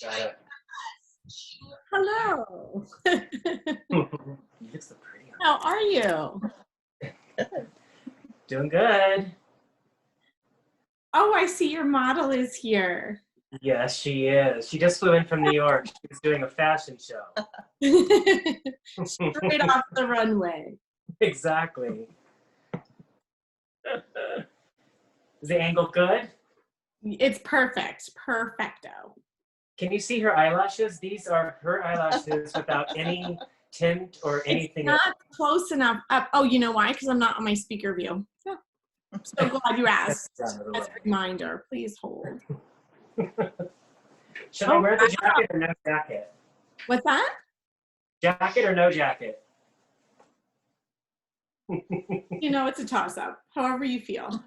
Got it. Hello. You look so pretty. How are you? Doing good. Oh, I see your model is here. Yes, she is. She just flew in from New York. She was doing a fashion show. Straight off the runway. Exactly. Is the angle good? It's perfect. Perfecto. Can you see her eyelashes? These are her eyelashes without any tint or anything. It's not close enough up. Oh, you know why? Because I'm not on my speaker view. Yeah. I'm so glad you asked. As a reminder, please hold. Should I wear the jacket or no jacket? What's that? Jacket or no jacket? You know, it's a toss-up. However you feel.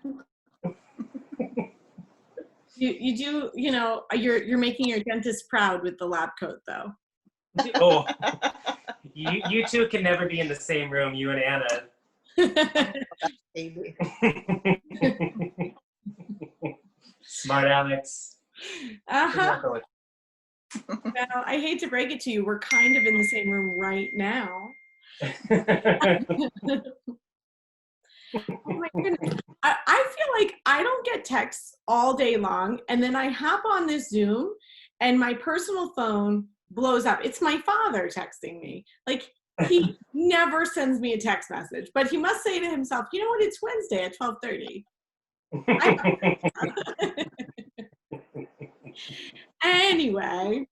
You do, you know, you're making your dentist proud with the lab coat, though. Oh, you two can never be in the same room, you and Anna. Smart Alex. Uh-huh. Well, I hate to break it to you, we're kind of in the same room right now. Oh my goodness. I feel like I don't get texts all day long, and then I hop on this Zoom and my personal phone blows up. It's my father texting me. Like, he never sends me a text message, but he must say to himself, you know what, it's Wednesday at 12:30. Anyway,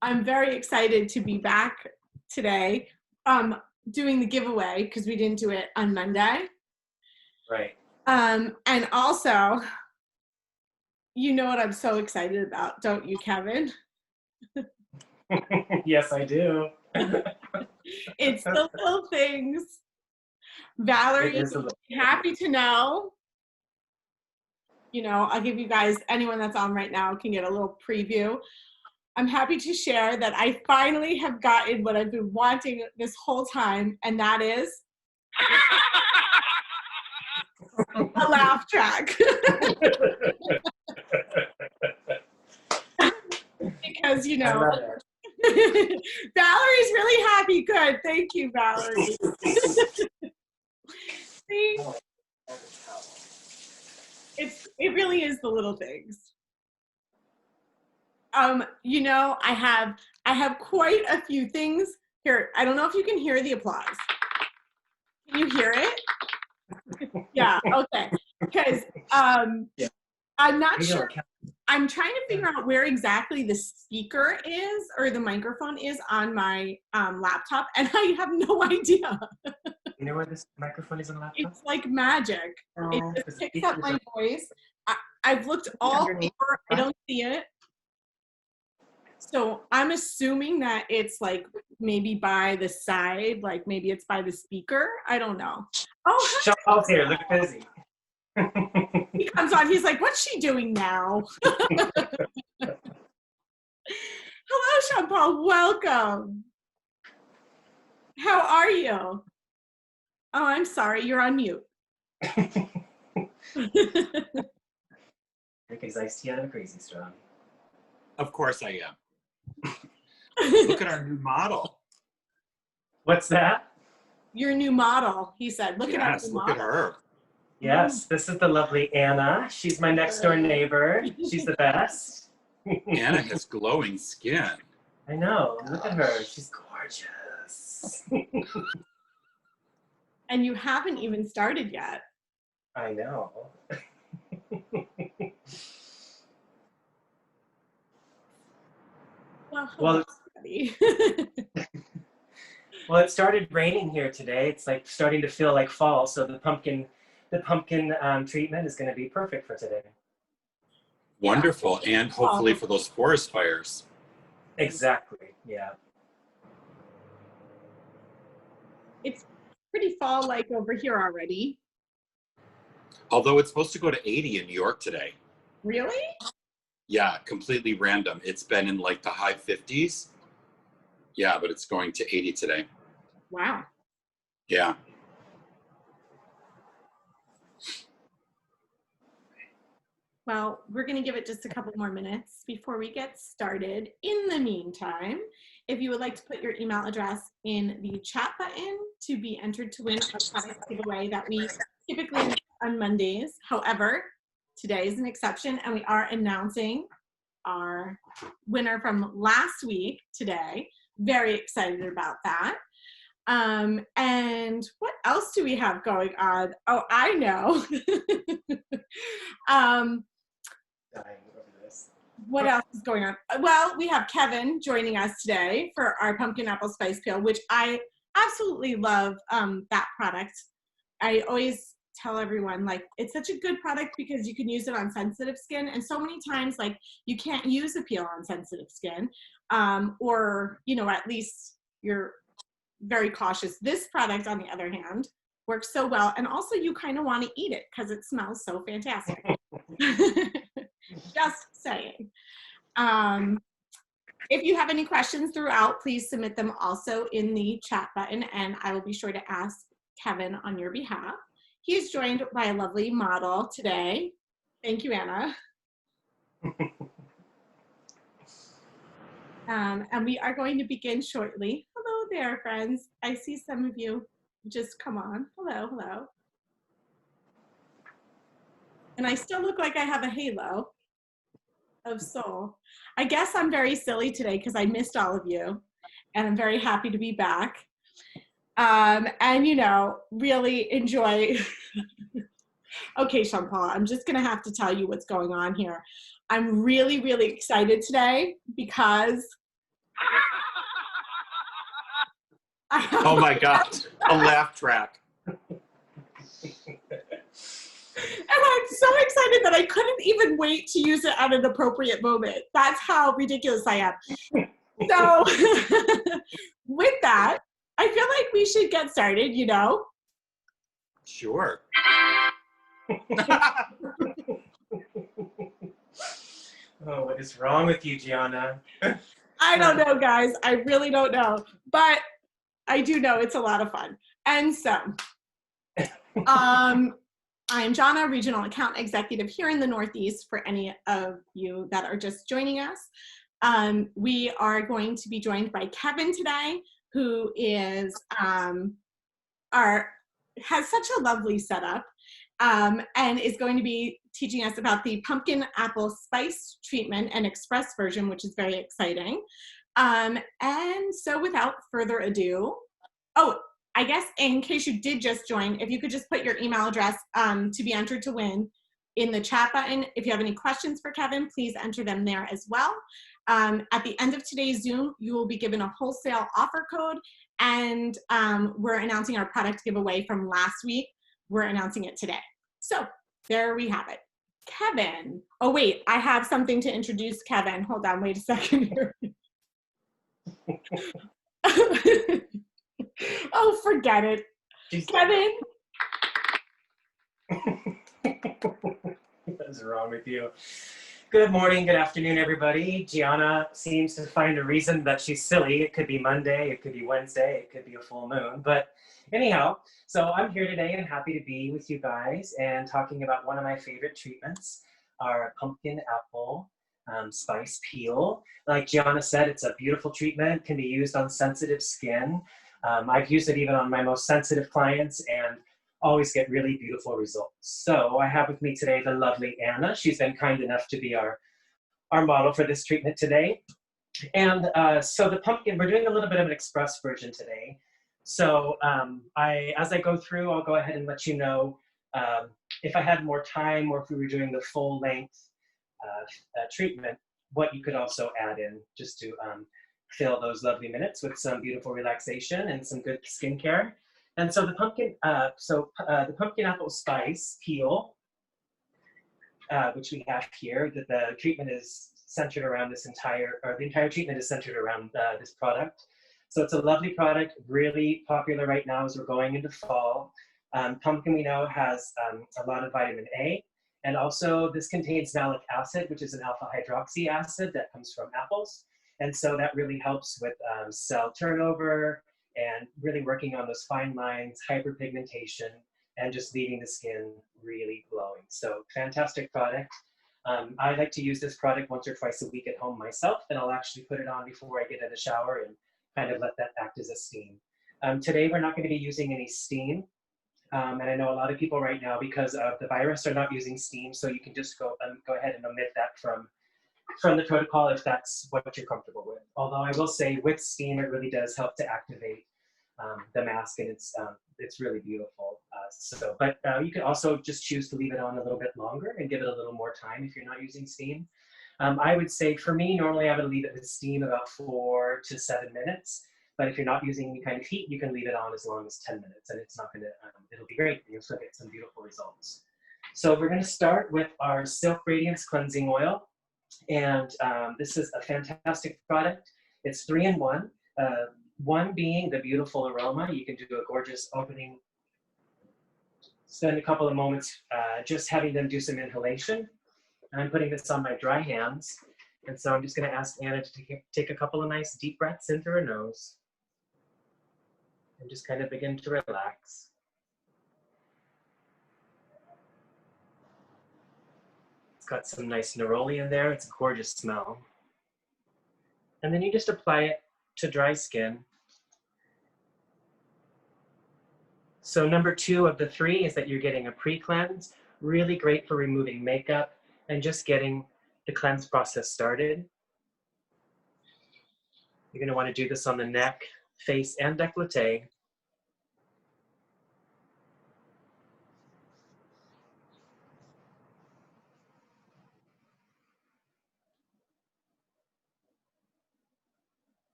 I'm very excited to be back today doing the giveaway because we didn't do it on Monday. Right. And also, you know what I'm so excited about, don't you, Kevin? Yes, I do. It's the little things. Valerie is happy to know. You know, I'll give you guys, anyone that's on right now can get a little preview. I'm happy to share that I finally have gotten what I've been wanting this whole time, and that is a laugh track. Because, you know, Valerie's really happy. Good. Thank you, Valerie. See? It really is the little things. You know, I have quite a few things here. I don't know if you can hear the applause. Can you hear it? Yeah, okay. Because yeah. I'm not sure. I'm trying to figure out where exactly the speaker is or the microphone is on my laptop, and I have no idea. You know where this microphone is on the laptop? It's like magic. It just picks up my voice. I've looked all over. I don't see it. So I'm assuming that it's like maybe by the side, like maybe it's by the speaker. I don't know. Oh, Charles here, look busy. He comes on, he's like, what's she doing now? Hello, Jean-Paul, welcome. How are you? Oh, I'm sorry, you're on mute. Because I see out of Crazy Strong. Of course I am. Look at our new model. What's that? Your new model, he said. Look at our new model. Look at her. Yes, this is the lovely Anna. She's my next door neighbor. She's the best. Anna has glowing skin. I know. Look at her. She's gorgeous. And you haven't even started yet. I know. Well, it started raining here today. It's like starting to feel like fall, so the pumpkin treatment is going to be perfect for today. Wonderful, and hopefully for those forest fires. Exactly, yeah. It's pretty fall-like over here already. Although it's supposed to go to 80 in New York today. Really? Yeah, completely random. It's been in like the high 50s. Yeah, but it's going to 80 today. Wow. Yeah. Well, we're going to give it just a couple more minutes before we get started. In the meantime, if you would like to put your email address in the chat button to be entered to win a product giveaway that we typically announce on Mondays. However, today is an exception, and we are announcing our winner from last week today. Very excited about that. And what else do we have going on? Oh, I know. What else is going on? Well, we have Kevin joining us today for our pumpkin apple spice peel, which I absolutely love that product. I always tell everyone, like, it's such a good product because you can use it on sensitive skin, and so many times, like, you can't use a peel on sensitive skin, or, you know, at least you're very cautious. This product, on the other hand, works so well, and also you kind of want to eat it because it smells so fantastic. Just saying. If you have any questions throughout, please submit them also in the chat button, and I will be sure to ask Kevin on your behalf. He is joined by a lovely model today. Thank you, Anna. And we are going to begin shortly. Hello there, friends. I see some of you just come on. Hello, hello. And I still look like I have a halo of soul. I guess I'm very silly today because I missed all of you, and I'm very happy to be back. And, you know, really enjoy. Okay, Sean-Paul, I'm just going to have to tell you what's going on here. I'm really, really excited today because Oh my God, a laugh track. And I'm so excited that I couldn't even wait to use it at an appropriate moment. That's how ridiculous I am. So with that, I feel like we should get started, you know? Sure. Oh, what is wrong with you, Gianna? I don't know, guys. I really don't know. But I do know it's a lot of fun. And so, I'm Jonna, Regional Account Executive here in the Northeast for any of you that are just joining us. We are going to be joined by Kevin today, who is has such a lovely setup, and is going to be teaching us about the pumpkin apple spice treatment and express version, which is very exciting. And so without further ado, oh, I guess in case you did just join, if you could just put your email address to be entered to win in the chat button. If you have any questions for Kevin, please enter them there as well. At the end of today's Zoom, you will be given a wholesale offer code, and we're announcing our product giveaway from last week. We're announcing it today. So there we have it. Kevin. Oh, wait, I have something to introduce Kevin. Hold on, wait a second here. Oh, forget it. Kevin. What's wrong with you? Good morning, good afternoon, everybody. Gianna seems to find a reason that she's silly. It could be Monday, it could be Wednesday, it could be a full moon. But anyhow, so I'm here today and happy to be with you guys and talking about one of my favorite treatments, our pumpkin apple spice peel. Like Gianna said, it's a beautiful treatment, can be used on sensitive skin. I've used it even on my most sensitive clients and always get really beautiful results. So I have with me today the lovely Anna. She's been kind enough to be our model for this treatment today. And so the pumpkin, we're doing a little bit of an express version today. So as I go through, I'll go ahead and let you know if I had more time or if we were doing the full length treatment, what you could also add in just to fill those lovely minutes with some beautiful relaxation and some good skincare. And so the pumpkin, the pumpkin apple spice peel, which we have here, that the treatment is centered around the entire treatment is centered around this product. So it's a lovely product, really popular right now as we're going into fall. Pumpkin, we know, has a lot of vitamin A, and also this contains malic acid, which is an alpha hydroxy acid that comes from apples. And so that really helps with cell turnover and really working on those fine lines, hyperpigmentation, and just leaving the skin really glowing. So fantastic product. I like to use this product once or twice a week at home myself, and I'll actually put it on before I get in the shower and kind of let that act as a steam. Today, we're not going to be using any steam. And I know a lot of people right now, because of the virus, are not using steam, so you can just go ahead and omit that from the protocol if that's what you're comfortable with. Although I will say with steam, it really does help to activate the mask, and it's really beautiful. But you can also just choose to leave it on a little bit longer and give it a little more time if you're not using steam. I would say for me, normally I would leave it with steam about 4 to 7 minutes. But if you're not using any kind of heat, you can leave it on as long as 10 minutes, and it's not going to, it'll be great. You'll still get some beautiful results. So we're going to start with our Silk Radiance Cleansing Oil. And this is a fantastic product. It's 3-in-1. One being the beautiful aroma. You can do a gorgeous opening. Spend a couple of moments just having them do some inhalation. And I'm putting this on my dry hands. And so I'm just going to ask Anna to take a couple of nice deep breaths in through her nose. And just kind of begin to relax. It's got some nice neroli in there. It's a gorgeous smell. And then you just apply it to dry skin. So number 2 of the 3 is that you're getting a pre-cleanse. Really great for removing makeup and just getting the cleanse process started. You're going to want to do this on the neck, face, and décolleté.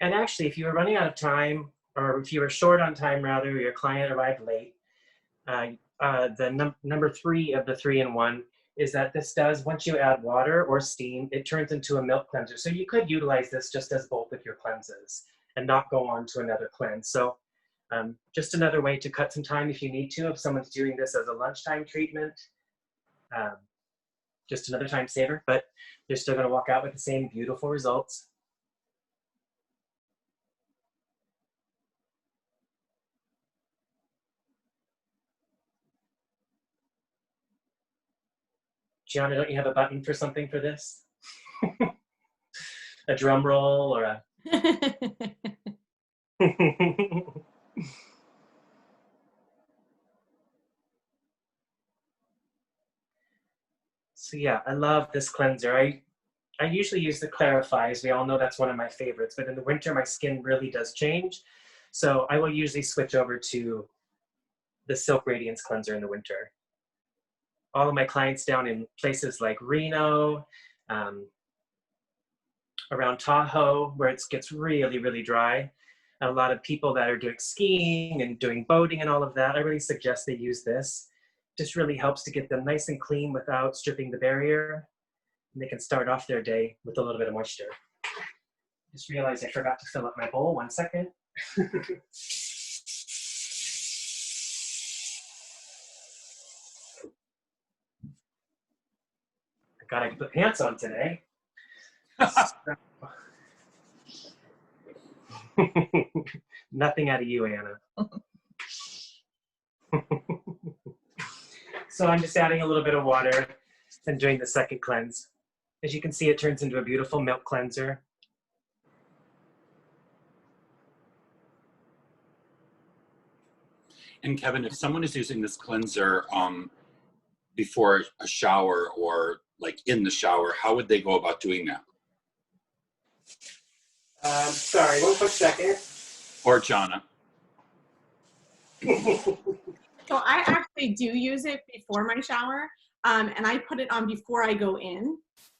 And actually, if you were running out of time, or if you were short on time, rather, your client arrived late, number 3 of the 3-in-1 is that this does, once you add water or steam, it turns into a milk cleanser. So you could utilize this just as both of your cleanses and not go on to another cleanse. So just another way to cut some time if you need to, if someone's doing this as a lunchtime treatment, just another time saver, but they're still going to walk out with the same beautiful results. Gianna, don't you have a button for something for this? A drum roll or a... So yeah, I love this cleanser. I usually use the Clarifies. We all know that's one of my favorites, but in the winter, my skin really does change. So I will usually switch over to the Silk Radiance Cleanser in the winter. All of my clients down in places like Reno, around Tahoe, where it gets really, really dry. And a lot of people that are doing skiing and doing boating and all of that, I really suggest they use this. Just really helps to get them nice and clean without stripping the barrier. And they can start off their day with a little bit of moisture. Just realized I forgot to fill up my bowl. 1 second. God, I can put pants on today. Nothing out of you, Anna. So I'm just adding a little bit of water and doing the second cleanse. As you can see, it turns into a beautiful milk cleanser. And Kevin, if someone is using this cleanser before a shower or like in the shower, how would they go about doing that? Sorry, 1 quick second. Or Jana. So I actually do use it before my shower, and I put it on before I go in.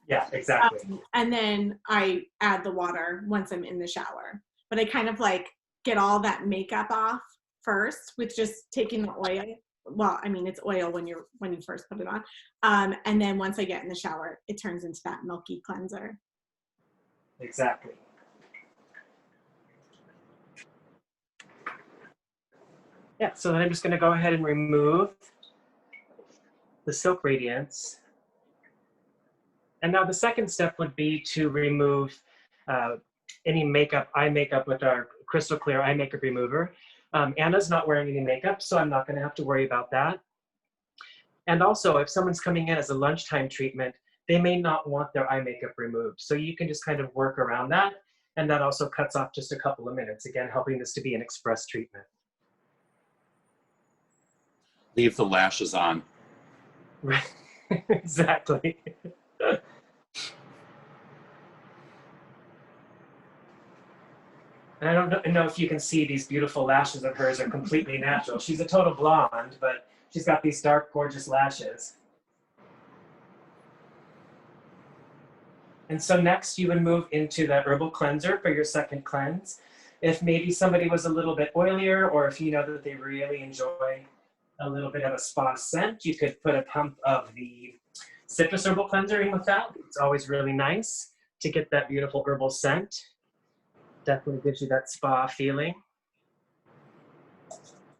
Yeah, exactly. And then I add the water once I'm in the shower. But I kind of like get all that makeup off first with just taking the oil. Well, I mean, it's oil when you first put it on. And then once I get in the shower, it turns into that milky cleanser. Exactly. Yeah, so then I'm just going to go ahead and remove the Silk Radiance. And now the second step would be to remove any makeup, eye makeup with our Crystal Clear Eye Makeup Remover. Anna's not wearing any makeup, so I'm not going to have to worry about that. And also, if someone's coming in as a lunchtime treatment, they may not want their eye makeup removed. So you can just kind of work around that. And that also cuts off just a couple of minutes, again, helping this to be an express treatment. Leave the lashes on. Right. Exactly. And I don't know if you can see these beautiful lashes of hers are completely natural. She's a total blonde, but she's got these dark, gorgeous lashes. And so next you would move into that herbal cleanser for your second cleanse. If maybe somebody was a little bit oilier, or if you know that they really enjoy a little bit of a spa scent, you could put a pump of the citrus herbal cleanser in with that. It's always really nice to get that beautiful herbal scent. Definitely gives you that spa feeling.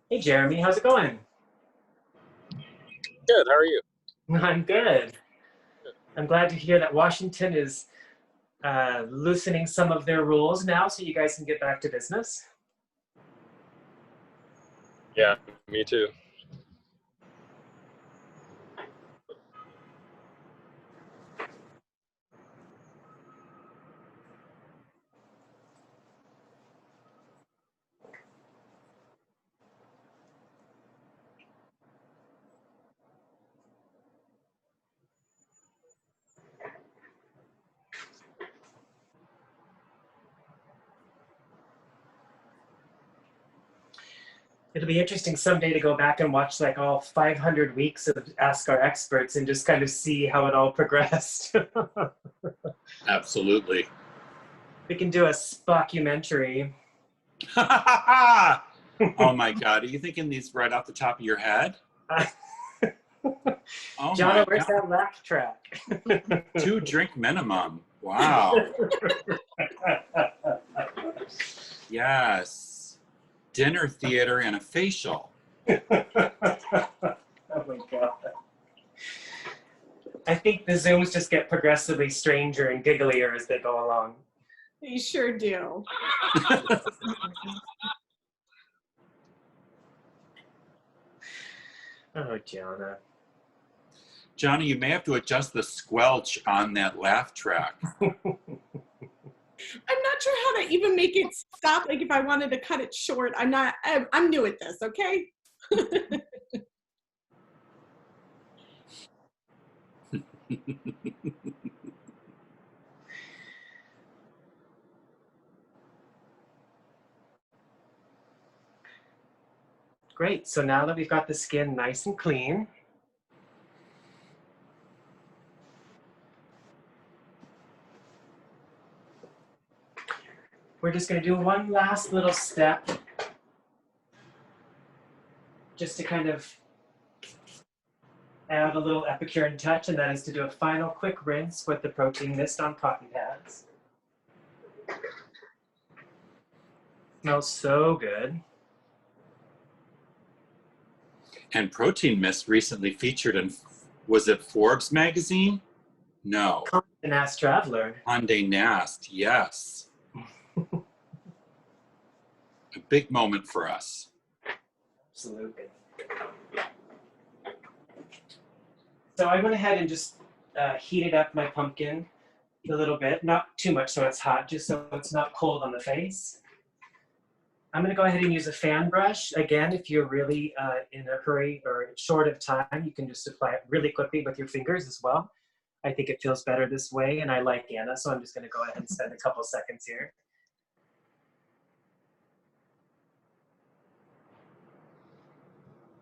Hey Jeremy, how's it going? Good, how are you? I'm good. I'm glad to hear that Washington is loosening some of their rules now so you guys can get back to business. Yeah, me too. It'll be interesting someday to go back and watch like all 500 weeks of Ask Our Experts and just kind of see how it all progressed. Absolutely. We can do a Spockumentary. Oh my God, are you thinking these right off the top of your head? Oh Jonna, my where's God. that laugh track? 2 drink minimum. Wow. Yes. Dinner theater and a facial. Oh my God. I think the Zooms just get progressively stranger and gigglier as they go along. They sure do. Oh, Jonna. Johnny, you may have to adjust the squelch on that laugh track. I'm not sure how to even make it stop. Like if I wanted to cut it short, I'm new at this, okay? Great, so now that we've got the skin nice and clean, we're just gonna do one last little step just to kind of add a little Epicuren touch, and that is to do a final quick rinse with the protein mist on cotton pads. Smells so good. And Protein Mist recently featured in, was it Forbes magazine? No. Condé Nast Traveler. Condé Nast, yes. A big moment for us. Absolutely. So I went ahead and just heated up my pumpkin a little bit, not too much so it's hot, just so it's not cold on the face. I'm gonna go ahead and use a fan brush. Again, if you're really in a hurry or short of time, you can just apply it really quickly with your fingers as well. I think it feels better this way, and I like Anna, so I'm just gonna go ahead and spend a couple seconds here.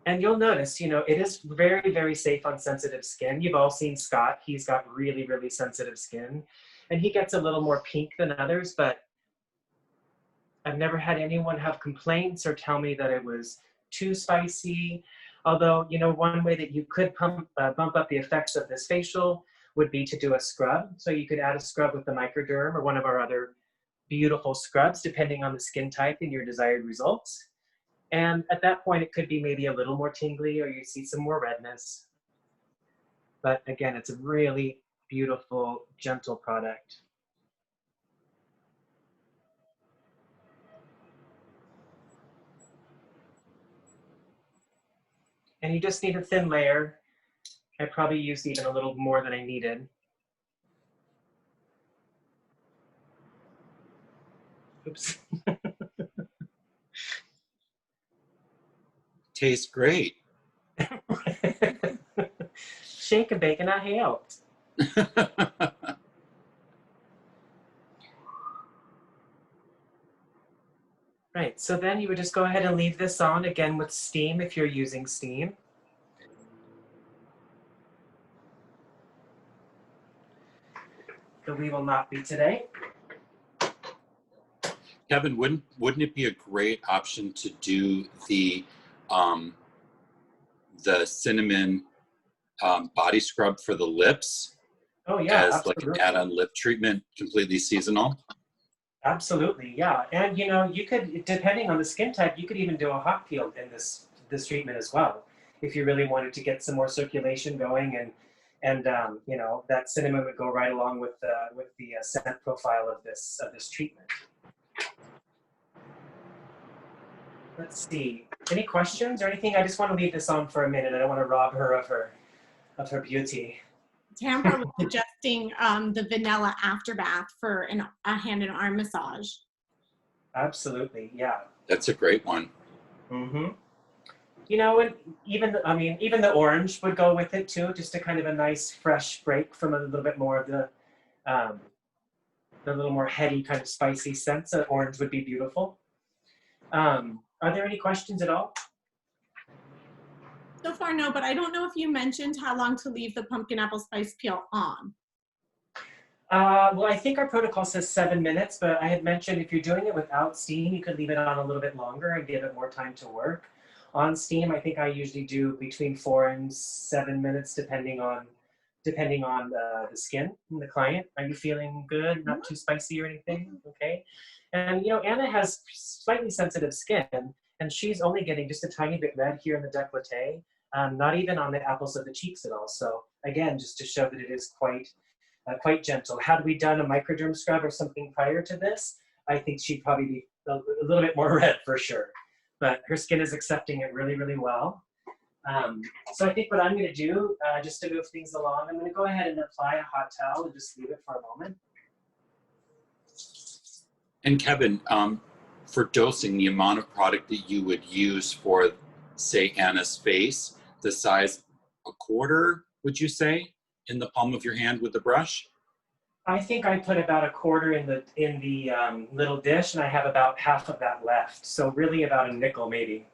And you'll notice, it is very, very safe on sensitive skin. You've all seen Scott. He's got really, really sensitive skin. And he gets a little more pink than others, but I've never had anyone have complaints or tell me that it was too spicy. Although, one way that you could bump up the effects of this facial would be to do a scrub. So you could add a scrub with the Microderm or one of our other beautiful scrubs, depending on the skin type and your desired results. And at that point, it could be maybe a little more tingly or you see some more redness. But again, it's a really beautiful, gentle product. And you just need a thin layer. I probably used even a little more than I needed. Oops. Tastes great. Shake and bake and I helped. Right, so then you would just go ahead and leave this on again with steam if you're using steam. But we will not be today. Kevin, wouldn't it be a great option to do the cinnamon body scrub for the lips? Oh yeah, as absolutely. like an add-on lip treatment, completely seasonal? Absolutely, yeah. And you know, you could, depending on the skin type, you could even do a hot peel in this treatment as well, if you really wanted to get some more circulation going, and you know, that cinnamon would go right along with the scent profile of this treatment. Let's see. Any questions or anything? I just want to leave this on for a minute. I don't want to rob her of her beauty. Tamara was suggesting the vanilla afterbath for a hand and arm massage. Absolutely, yeah. That's a great one. Mm-hmm. You know, and even the orange would go with it too, just a kind of a nice fresh break from a little bit more of the little more heady kind of spicy scents. So orange would be beautiful. Are there any questions at all? So far, no, but I don't know if you mentioned how long to leave the pumpkin apple spice peel on. Well, I think our protocol says 7 minutes, but I had mentioned if you're doing it without steam, you could leave it on a little bit longer and give it more time to work. On steam, I think I usually do between 4 and 7 minutes, depending on the skin and the client. Are you feeling good? Not too spicy or anything? Okay. And you know, Anna has slightly sensitive skin, and she's only getting just a tiny bit red here in the décolleté, not even on the apples of the cheeks at all. So again, just to show that it is quite gentle. Had we done a microderm scrub or something prior to this, I think she'd probably be a little bit more red for sure. But her skin is accepting it really, really well. So I think what I'm going to do, just to move things along, I'm going to go ahead and apply a hot towel and just leave it for a moment. And Kevin, for dosing, the amount of product that you would use for, say, Anna's face, the size a quarter, would you say, in the palm of your hand with the brush? I think I put about a quarter in the little dish, and I have about half of that left. So really about a nickel maybe.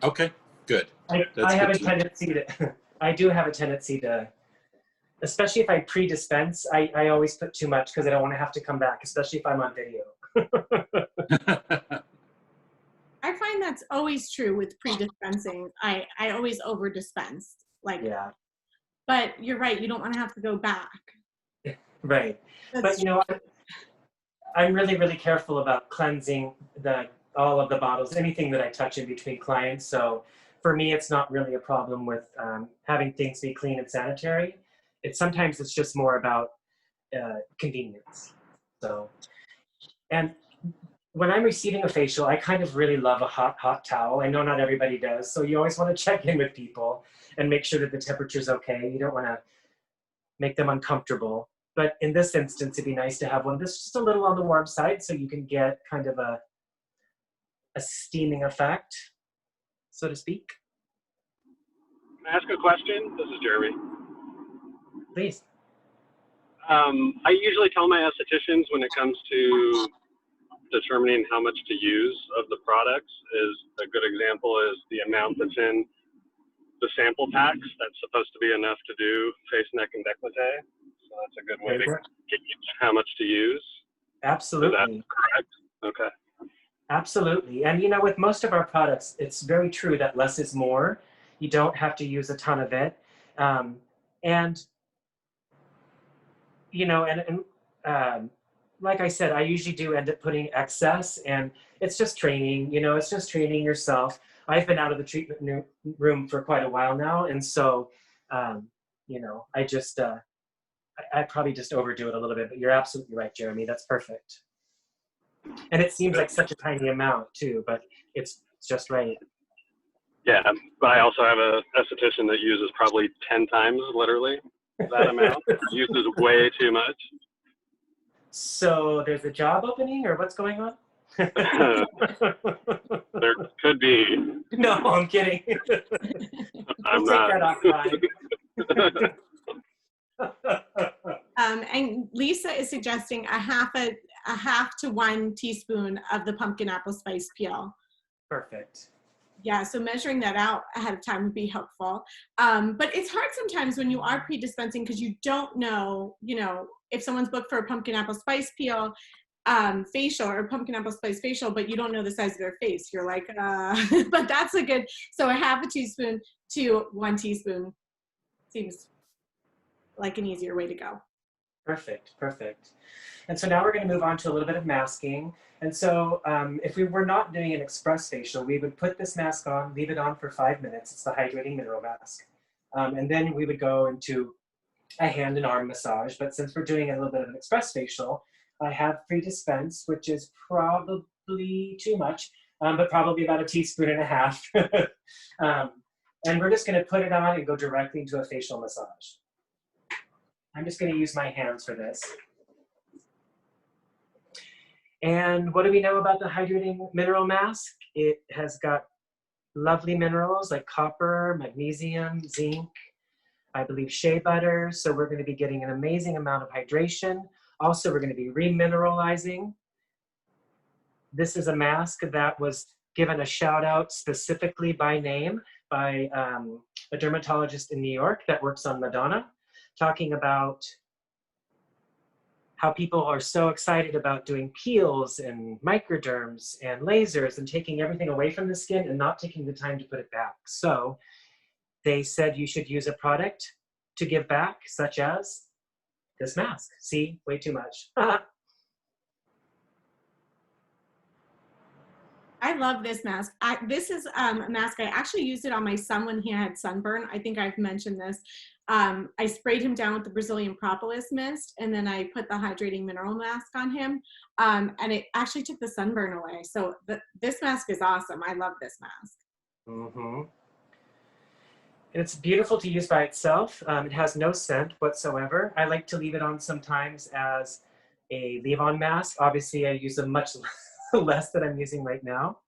Okay, good. I have a tendency to, I do have a tendency to, especially if I pre-dispense, I always put too much because I don't want to have to come back, especially if I'm on video. I find that's always true with pre-dispensing. I always over-dispense. Like, Yeah. But you're right, you don't want to have to go back. Right. But you know, I'm really, really careful about cleansing all of the bottles, anything that I touch in between clients. So for me, it's not really a problem with having things be clean and sanitary. Sometimes it's just more about convenience. So, and when I'm receiving a facial, I kind of really love a hot towel. I know not everybody does. So you always want to check in with people and make sure that the temperature's okay. You don't want to make them uncomfortable. But in this instance, it'd be nice to have one that's just a little on the warm side so you can get kind of a steaming effect, so to speak. Can I ask a question? This is Jeremy. Please. I usually tell my estheticians when it comes to determining how much to use of the products is a good example is the amount that's in the sample packs. That's supposed to be enough to do face, neck, and décolleté. So that's a good way to gauge how much to use. Absolutely. Is that correct? Okay. Absolutely. And you know, with most of our products, it's very true that less is more. You don't have to use a ton of it. And, you know, like I said, I usually do end up putting excess, and it's just training, you know, it's just training yourself. I've been out of the treatment room for quite a while now. And so, you know, I probably just overdo it a little bit, but you're absolutely right, Jeremy. That's perfect. And it seems like such a tiny amount too, but it's just right. Yeah, but I also have a esthetician that uses probably 10 times, literally, that amount. Uses way too much. So there's a job opening, or what's going on? There could be. No, I'm kidding. I'm We'll take not. that offline. And Lisa is suggesting a half to 1 teaspoon of the pumpkin apple spice peel. Perfect. Yeah, so measuring that out ahead of time would be helpful. But it's hard sometimes when you are pre-dispensing because you don't know, if someone's booked for a pumpkin apple spice peel facial or pumpkin apple spice facial, but you don't know the size of their face. You're like, but that's a good, so a half a teaspoon to 1 teaspoon seems like an easier way to go. Perfect, perfect. And so now we're going to move on to a little bit of masking. And so if we were not doing an express facial, we would put this mask on, leave it on for 5 minutes. It's the hydrating mineral mask. And then we would go into a hand and arm massage. But since we're doing a little bit of an express facial, I have pre-dispense, which is probably too much, but probably about 1.5 teaspoons. And we're just going to put it on and go directly into a facial massage. I'm just going to use my hands for this. And what do we know about the hydrating mineral mask? It has got lovely minerals like copper, magnesium, zinc, I believe shea butter. So we're going to be getting an amazing amount of hydration. Also, we're going to be remineralizing. This is a mask that was given a shout out specifically by name by a dermatologist in New York that works on Madonna, talking about how people are so excited about doing peels and microderms and lasers and taking everything away from the skin and not taking the time to put it back. So they said you should use a product to give back, such as this mask. See, way too much. I love this mask. This is a mask. I actually used it on my son when he had sunburn. I think I've mentioned this. I sprayed him down with the Brazilian propolis mist, and then I put the hydrating mineral mask on him, and it actually took the sunburn away. So this mask is awesome. I love this mask. Mm-hmm. And it's beautiful to use by itself. It has no scent whatsoever. I like to leave it on sometimes as a leave-on mask. Obviously, I use a much less than I'm using right now.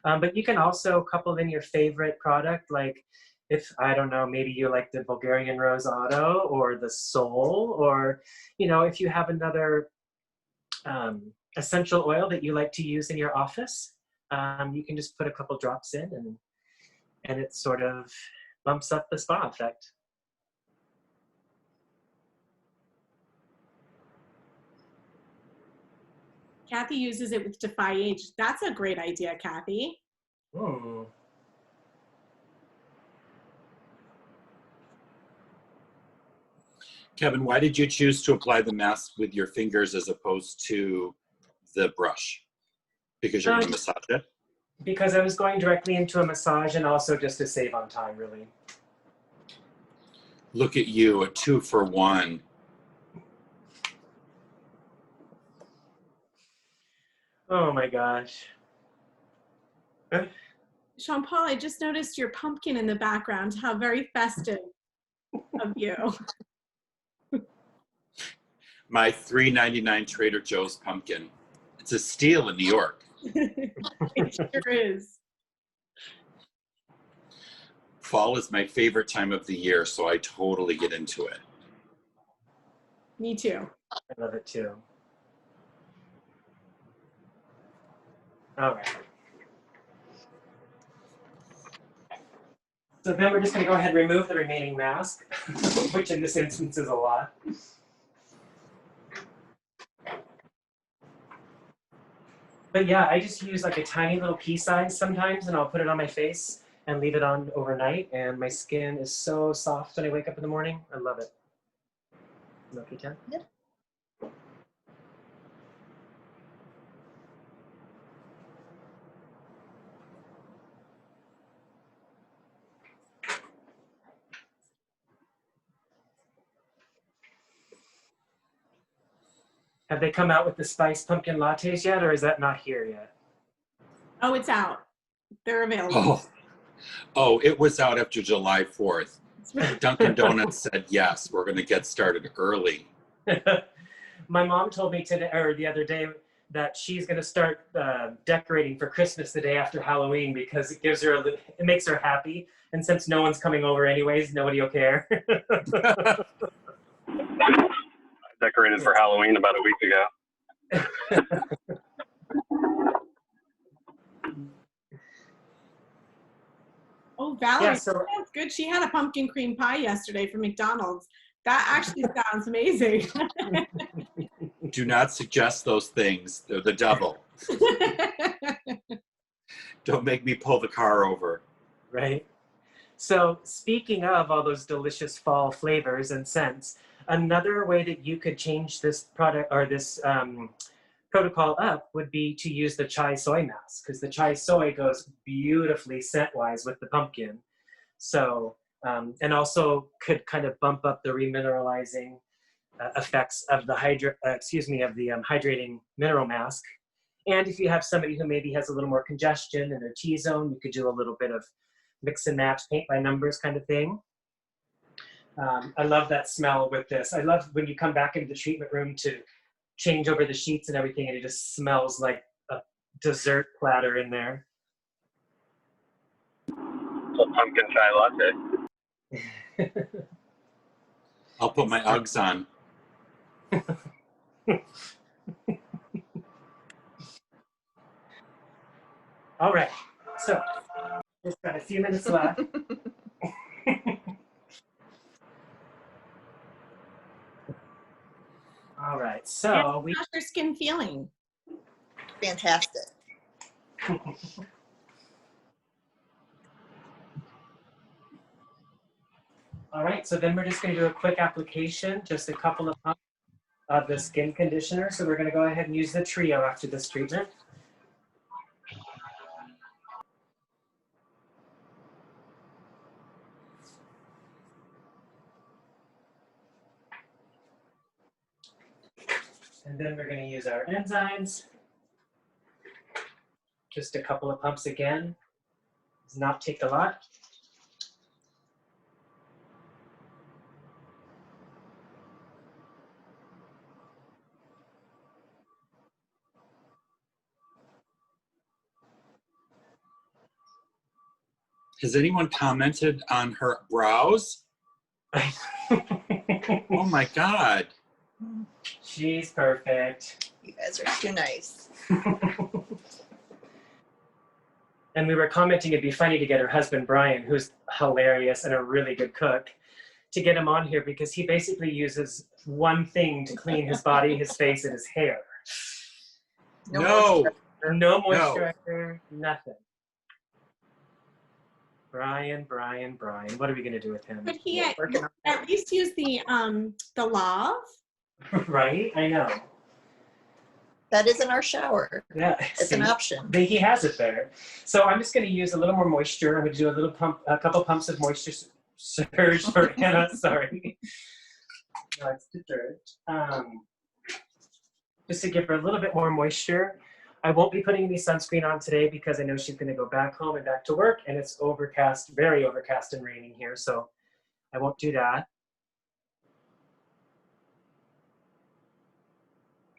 But you can also couple in your favorite product, like if, I don't know, maybe you like the Bulgarian Rose Auto or the Soul, or, if you have another essential oil that you like to use in your office, you can just put a couple drops in and it sort of bumps up the spa effect. Kathy uses it with Defy Age. That's a great idea, Kathy. Hmm. Kevin, why did you choose to apply the mask with your fingers as opposed to the brush? Because you're going to massage it? Because I was going directly into a massage and also just to save on time, really. Look at you, a 2-for-1. Oh my gosh. Sean Paul, I just noticed your pumpkin in the background. How very festive of you. My $3.99 Trader Joe's pumpkin. It's a steal in New York. It sure is. Fall is my favorite time of the year, so I totally get into it. Me too. I love it too. All right. So then we're just going to go ahead and remove the remaining mask, which in this instance is a lot. But yeah, I just use like a tiny little pea size sometimes, and I'll put it on my face and leave it on overnight, and my skin is so soft when I wake up in the morning. I love it. Okay, Jen? Yep. Have they come out with the spiced pumpkin lattes yet, or is that not here yet? Oh, it's out. They're available. Oh, Oh, it was out after July 4th. Dunkin' Donuts said, yes, we're going to get started early. My mom told me today, or the other day, that she's going to start decorating for Christmas the day after Halloween because it gives her it makes her happy. And since no one's coming over anyways, nobody will care. I decorated for Halloween about a week ago. Oh, Valerie, Yeah, so that's good. She had a pumpkin cream pie yesterday from McDonald's. That actually sounds amazing. Do not suggest those things. They're the devil. Don't make me pull the car over. right. So speaking of all those delicious fall flavors and scents, another way that you could change this product or this protocol up would be to use the chai soy mask, because the chai soy goes beautifully scent-wise with the pumpkin. So, and also could kind of bump up the remineralizing effects of the hydrating mineral mask. And if you have somebody who maybe has a little more congestion in their T-zone, you could do a little bit of mix and match, paint by numbers kind of thing. I love that smell with this. I love when you come back into the treatment room to change over the sheets and everything, and it just smells like a dessert platter in there. A pumpkin chai latte. I'll put my Uggs on. All right, so we've got a few minutes left. All right, so How's your skin feeling? Fantastic. all right, so then we're just going to do a quick application, just a couple of pumps of the skin conditioner. So we're going to go ahead and use the trio after this treatment. And then we're going to use our enzymes. Just a couple of pumps again. Does not take a lot. Has anyone commented on her brows? Oh my God. She's perfect. You guys are too nice. And we were commenting it'd be funny to get her husband, Brian, who's hilarious and a really good cook, to get him on here because he basically uses one thing to clean his body, his face, and his hair. No. No moisturizer, nothing. Brian. What are we going to do with him? Could he at least use the Love? Right? I know. That is in our shower. Yeah. It's an option. He has it there. So I'm just going to use a little more moisture. I'm going to do a couple pumps of moisture surge for Anna. Sorry. No, it's dessert. Just to give her a little bit more moisture. I won't be putting any sunscreen on today because I know she's going to go back home and back to work, and it's overcast, very overcast and raining here, so I won't do that.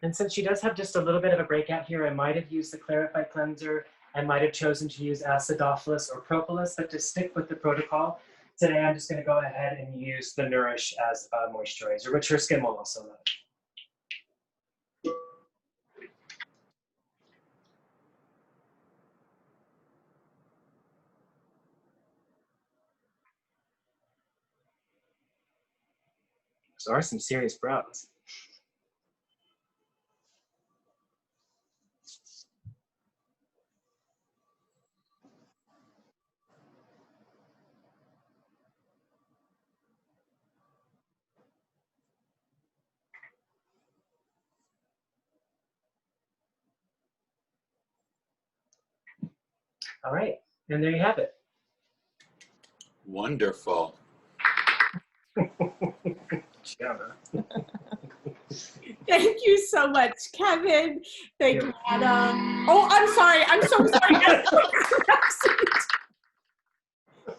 And since she does have just a little bit of a breakout here, I might have used the Clarify Cleanser. I might have chosen to use Acidophilus or Propolis, but to stick with the protocol, today I'm just going to go ahead and use the Nourish as a moisturizer, which her skin will also love. Those are some serious brows. All right, and there you have it. Wonderful. Gianna. Thank you so much, Kevin. Thank you, Anna. Oh, I'm sorry. I'm so sorry.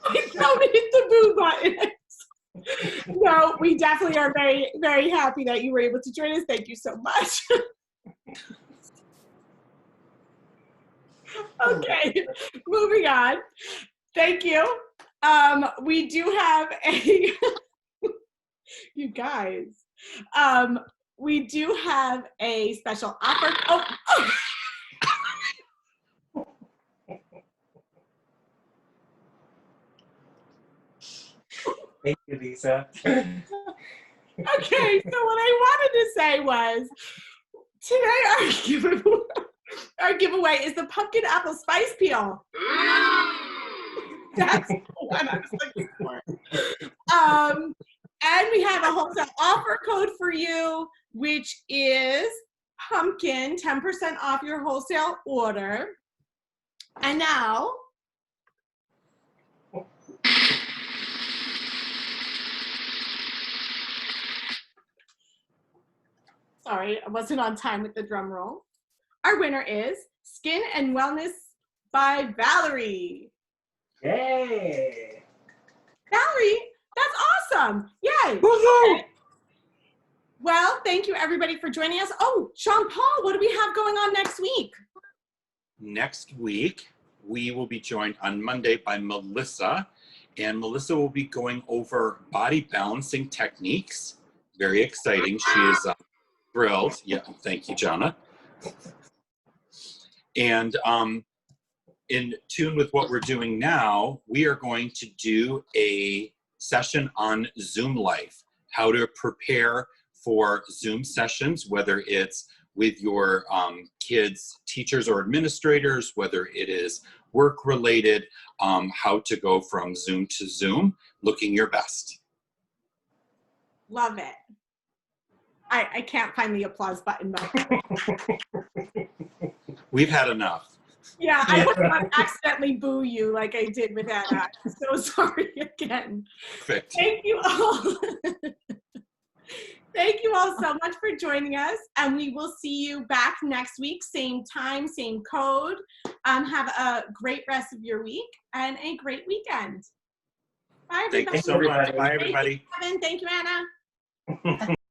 Don't hit the boo button. No, we definitely are very, very happy that you were able to join us. Thank you so much. Okay, moving on. Thank you. We do have a, you guys, we do have a special offer. Oh. Thank you, Lisa. Okay, so what I wanted to say was, today our giveaway is the pumpkin apple spice peel. That's the one I was looking for. And we have a wholesale offer code for you, which is pumpkin, 10% off your wholesale order. And now, sorry, I wasn't on time with the drum roll. Our winner is Skin and Wellness by Valerie. Yay! Valerie, that's awesome. Yay. Woohoo! Okay. Well, thank you everybody for joining us. Oh, Sean Paul, what do we have going on next week? Next week, we will be joined on Monday by Melissa, and Melissa will be going over body balancing techniques. Very exciting. She is thrilled. Yeah, thank you, Jana. And in tune with what we're doing now, we are going to do a session on Zoom Life, how to prepare for Zoom sessions, whether it's with your kids' teachers or administrators, whether it is work-related, how to go from Zoom to Zoom, looking your best. Love it. I can't find the applause button though. We've had enough. Yeah, I don't want to accidentally boo you like I did with Anna. I'm so sorry again. Perfect. Thank you all. Thank you all so much for joining us, and we will see you back next week, same time, same code. Have a great rest of your week and a great weekend. Bye, everybody. Thank you so much. Bye, everybody. Thank you, Kevin. Thank you, Anna.